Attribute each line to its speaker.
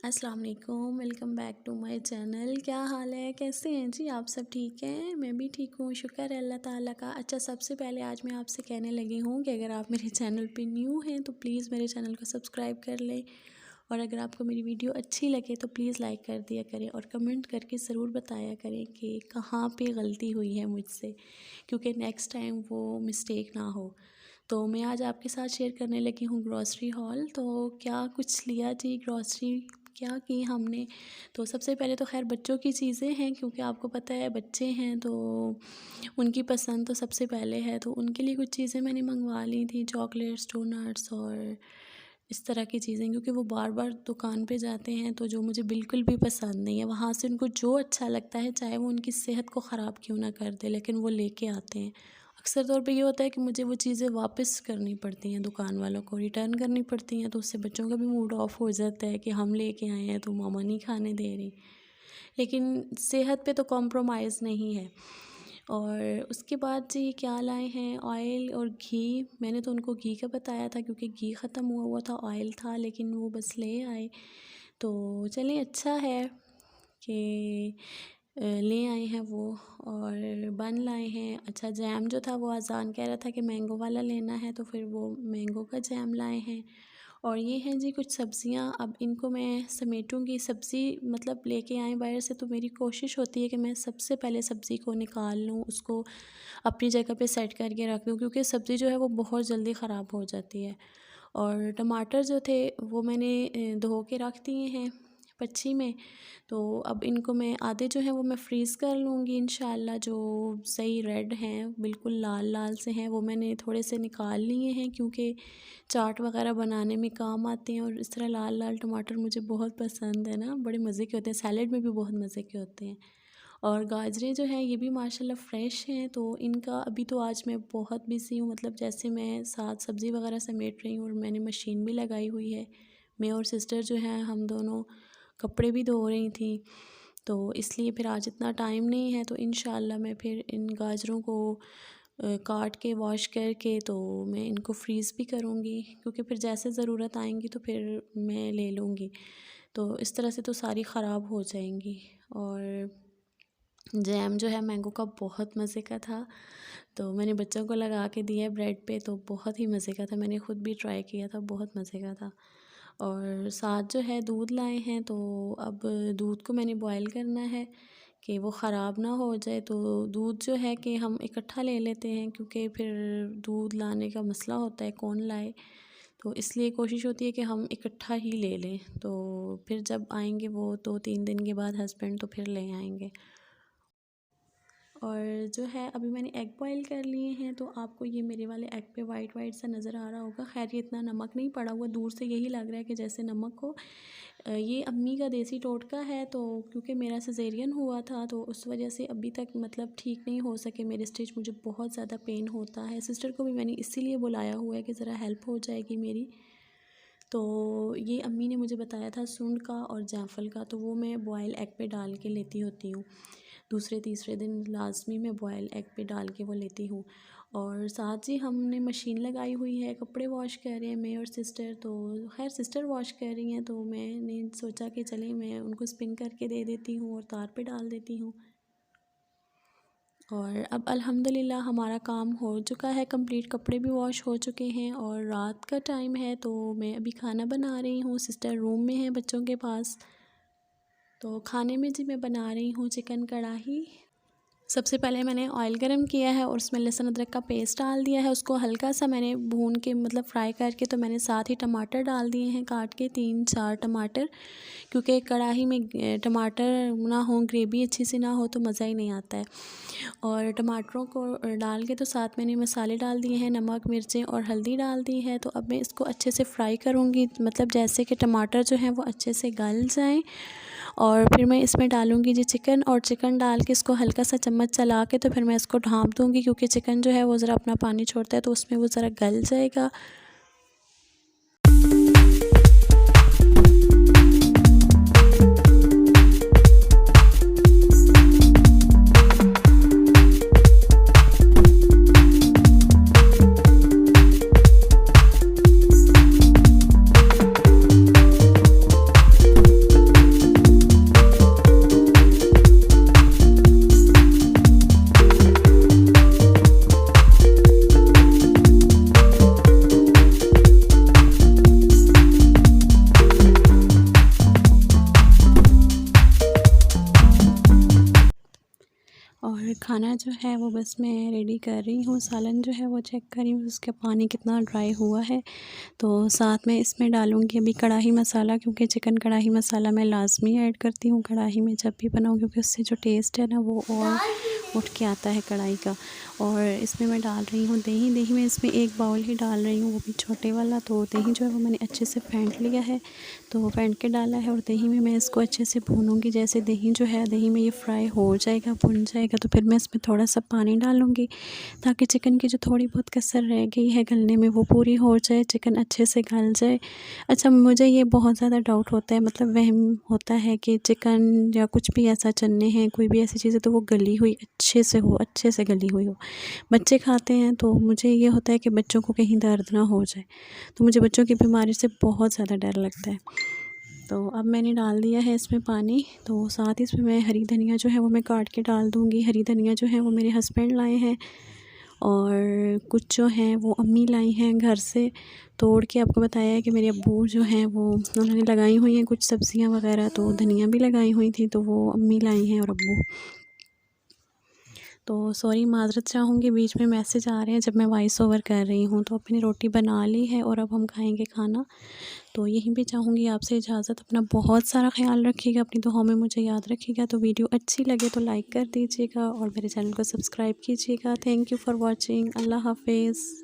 Speaker 1: अस्सलाम वालेकुम, welcome back to my channel. क्या हाल है, कैसे हैं जी आप सब? ठीक हैं? मैं भी ठीक हूँ, शुक्र है अल्लाह ताला का। अच्छा, सबसे पहले आज मैं आपसे कहने लगी हूँ कि अगर आप मेरे चैनल पे न्यू हैं तो प्लीज़ मेरे चैनल को सब्सक्राइब कर लें, और अगर आपको मेरी वीडियो अच्छी लगे तो प्लीज़ लाइक कर दिया करें और कमेंट करके ज़रूर बताया करें कि कहाँ पे गलती हुई है मुझसे, क्योंकि नेक्स्ट टाइम वो मिस्टेक ना हो। तो मैं आज आपके साथ शेयर करने लगी हूँ ग्रॉसरी हॉल। तो क्या कुछ लिया जी, ग्रॉसरी क्या की हमने। तो सबसे पहले तो खैर बच्चों की चीज़ें हैं, क्योंकि आपको पता है बच्चे हैं तो उनकी पसंद तो सबसे पहले है। तो उनके लिए कुछ चीज़ें मैंने मंगवा ली थी, चॉकलेट्स, डोनट्स और इस तरह की चीज़ें, क्योंकि वो बार बार दुकान पे जाते हैं तो जो मुझे बिल्कुल भी पसंद नहीं है, वहाँ से उनको जो अच्छा लगता है चाहे वो उनकी सेहत को ख़राब क्यों ना कर दे, लेकिन वो लेके आते हैं। अक्सर तौर पे ये होता है कि मुझे वो चीज़ें वापस करनी पड़ती हैं, दुकान वालों को रिटर्न करनी पड़ती हैं, तो उससे बच्चों का भी मूड ऑफ हो जाता है कि हम लेके आए हैं तो मामा नहीं खाने दे रही। लेकिन सेहत पे तो कॉम्प्रोमाइज़ नहीं है। और उसके बाद जी क्या लाए हैं, ऑयल और घी। मैंने तो उनको घी का बताया था क्योंकि घी ख़त्म हुआ हुआ था, ऑयल था, लेकिन वो बस ले आए। तो चलिए अच्छा है कि ले आए हैं वो। और बन लाए हैं। अच्छा, जैम जो था वो अज़ान कह रहा था कि मैंगो वाला लेना है, तो फिर वो मैंगो का जैम लाए हैं। और ये हैं जी कुछ सब्ज़ियाँ, अब इनको मैं समेटूँगी। सब्ज़ी मतलब लेके आएँ बाहर से तो मेरी कोशिश होती है कि मैं सबसे पहले सब्ज़ी को निकाल लूँ, उसको अपनी जगह पे सेट करके रख दूँ, क्योंकि सब्ज़ी जो है वो बहुत जल्दी ख़राब हो जाती है। और टमाटर जो थे वो मैंने धो के रख दिए हैं पच्छी में। तो अब इनको मैं आधे जो हैं वो मैं फ्रीज़ कर लूँगी इंशाल्लाह। जो सही रेड हैं, बिल्कुल लाल लाल से हैं, वो मैंने थोड़े से निकाल लिए हैं, क्योंकि चाट वगैरह बनाने में काम आते हैं। और इस तरह लाल लाल टमाटर मुझे बहुत पसंद है ना, बड़े मज़े के होते हैं, सैलेड में भी बहुत मज़े के होते हैं। और गाजरें जो हैं ये भी माशाल्लाह फ़्रेश हैं। तो इनका अभी तो आज मैं बहुत बिज़ी हूँ, मतलब जैसे मैं साथ सब्ज़ी वगैरह समेट रही हूँ और मैंने मशीन भी लगाई हुई है। मैं और सिस्टर जो हैं हम दोनों कपड़े भी धो रही थी, तो इसलिए फिर आज इतना टाइम नहीं है। तो इंशाल्लाह मैं फिर इन गाजरों को काट के वॉश करके तो मैं इनको फ्रीज़ भी करूँगी, क्योंकि फिर जैसे ज़रूरत आएंगी तो फिर मैं ले लूँगी। तो इस तरह से तो सारी ख़राब हो जाएंगी। और जैम जो है मैंगो का बहुत मज़े का था, तो मैंने बच्चों को लगा के दिया ब्रेड पे, तो बहुत ही मज़े का था। मैंने ख़ुद भी ट्राई किया था, बहुत मज़े का था। और साथ जो है दूध लाए हैं, तो अब दूध को मैंने बॉयल करना है कि वो ख़राब ना हो जाए। तो दूध जो है कि हम इकट्ठा ले लेते हैं, क्योंकि फिर दूध लाने का मसला होता है कौन लाए, तो इसलिए कोशिश होती है कि हम इकट्ठा ही ले लें। तो फिर जब आएंगे वो 2-3 दिन के बाद हस्बैंड, तो फिर ले आएंगे। और जो है अभी मैंने एग बॉईल कर लिए हैं, तो आपको ये मेरे वाले एग पे वाइट वाइट सा नज़र आ रहा होगा। खैर ये इतना नमक नहीं पड़ा हुआ, दूर से यही लग रहा है कि जैसे नमक हो। ये अम्मी का देसी टोटका है, तो क्योंकि मेरा सिजेरियन हुआ था तो उस वजह से अभी तक मतलब ठीक नहीं हो सके मेरे स्टिच, मुझे बहुत ज़्यादा पेन होता है। सिस्टर को भी मैंने इसीलिए बुलाया हुआ है कि ज़रा हेल्प हो जाएगी मेरी। तो ये अम्मी ने मुझे बताया था सूंड का और जायफल का, तो वो मैं बॉयल एग पे डाल के लेती होती हूँ। दूसरे तीसरे दिन लाज़मी मैं बॉयल एग पे डाल के वो लेती हूँ। और साथ ही हमने मशीन लगाई हुई है, कपड़े वॉश कर रहे हैं मैं और सिस्टर। तो खैर सिस्टर वॉश कर रही हैं, तो मैंने सोचा कि चलिए मैं उनको स्पिन करके दे देती हूँ और तार पे डाल देती हूँ। और अब अल्हम्दुलिल्लाह हमारा काम हो चुका है कंप्लीट, कपड़े भी वॉश हो चुके हैं और रात का टाइम है। तो मैं अभी खाना बना रही हूँ, सिस्टर रूम में है बच्चों के पास। तो खाने में जी मैं बना रही हूँ चिकन कढ़ाई। सबसे पहले मैंने ऑयल गरम किया है और उसमें लहसुन अदरक का पेस्ट डाल दिया है, उसको हल्का सा मैंने भून के मतलब फ्राई करके, तो मैंने साथ ही टमाटर डाल दिए हैं काट के, 3-4 टमाटर, क्योंकि कढ़ाई में टमाटर ना हो, ग्रेवी अच्छी सी ना हो तो मज़ा ही नहीं आता है। और टमाटरों को डाल के तो साथ मैंने मसाले डाल दिए हैं, नमक मिर्चें और हल्दी डाल दी है। तो अब मैं इसको अच्छे से फ्राई करूँगी, मतलब जैसे कि टमाटर जो हैं वो अच्छे से गल जाएँ। और फिर मैं इसमें डालूँगी जी चिकन, और चिकन डाल के इसको हल्का सा चम्मच चला के तो फिर मैं इसको ढाँप दूँगी, क्योंकि चिकन जो है वो ज़रा अपना पानी छोड़ता है, तो उसमें वो ज़रा गल जाएगा। खाना जो है वो बस मैं रेडी कर रही हूँ। सालन जो है वो चेक कर रही हूँ उसका पानी कितना ड्राई हुआ है। तो साथ में इसमें डालूँगी अभी कढ़ाई मसाला, क्योंकि चिकन कढ़ाई मसाला मैं लाज़मी ऐड करती हूँ कढ़ाई में जब भी बनाऊँ, क्योंकि उससे जो टेस्ट है ना वो और उठ के आता है कढ़ाई का। और इसमें मैं डाल रही हूँ दही। दही मैं इसमें 1 बाउल ही डाल रही हूँ, वो भी छोटे वाला। तो दही जो है वो मैंने अच्छे से फेंट लिया है, तो फेंट के डाला है। और दही में मैं इसको अच्छे से भूनूँगी। जैसे दही जो है दही में ये फ्राई हो जाएगा, भुन जाएगा, तो फिर मैं इसमें थोड़ा सा पानी डालूँगी ताकि चिकन की जो थोड़ी बहुत कसर रह गई है गलने में वो पूरी हो जाए, चिकन अच्छे से गल जाए। अच्छा, मुझे ये बहुत ज़्यादा डाउट होता है, मतलब वहम होता है कि चिकन या कुछ भी ऐसा चने हैं, कोई भी ऐसी चीज़ है तो वो गली हुई अच्छे से हो, अच्छे से गली हुई हो। बच्चे खाते हैं तो मुझे ये होता है कि बच्चों को कहीं दर्द ना हो जाए, तो मुझे बच्चों की बीमारी से बहुत ज़्यादा डर लगता है। तो अब मैंने डाल दिया है इसमें पानी। तो साथ ही इसमें मैं हरी धनिया जो है वो मैं काट के डाल दूँगी। हरी धनिया जो है वो मेरे हस्बैंड लाए हैं, और कुछ जो हैं वो अम्मी लाई हैं घर से तोड़ के। आपको बताया है कि मेरे अब्बू जो हैं वो उन्होंने लगाई हुई हैं कुछ सब्ज़ियाँ वगैरह, तो धनिया भी लगाई हुई थी, तो वो अम्मी लाई हैं और अब्बू। तो सॉरी, माज़रत चाहूँगी, बीच में मैसेज आ रहे हैं जब मैं वॉइस ओवर कर रही हूँ। तो अपनी रोटी बना ली है और अब हम खाएँगे खाना। तो यहीं पे चाहूँगी आपसे इजाज़त। अपना बहुत सारा ख़्याल रखिएगा, अपनी दुआओं में मुझे याद रखिएगा। तो वीडियो अच्छी लगे तो लाइक कर दीजिएगा और मेरे चैनल को सब्सक्राइब कीजिएगा। Thank you for watching. अल्लाह हाफ़िज़।